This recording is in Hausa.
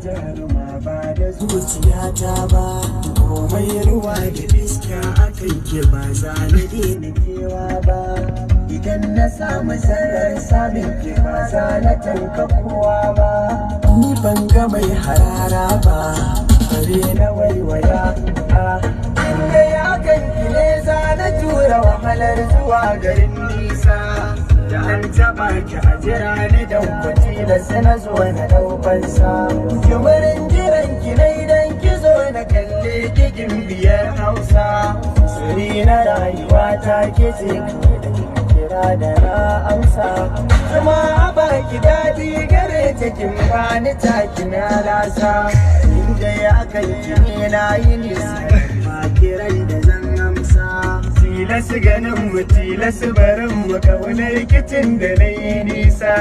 jaruma ba da zuciyata ba, komai ruwa da iska akan ke ba za na daina kewa ba. Idan na samu sarar samun ke ba za na tanka kowa ba. Ni ban ga mai harara ba, bare na waiwaya inda ya ganki ne za na jura wahalar zuwa garin nisa. Da an taɓa ki a jira ni don tilas na zo na ɗaukansa. Jimirin jiran ki na idan ki zo na kalle kigin biyar Hausa. Siri na rayuwa ta ke ce kawai da kin kira da na amsa. Kuma ba ki daɗi gare ta kin bani taki na lasa. Inda ya kai ki ne na yi nisa ma kiran da zan amsa. Tilas ganin mu tilas barin mu kaunar rikicin da na yi nisa.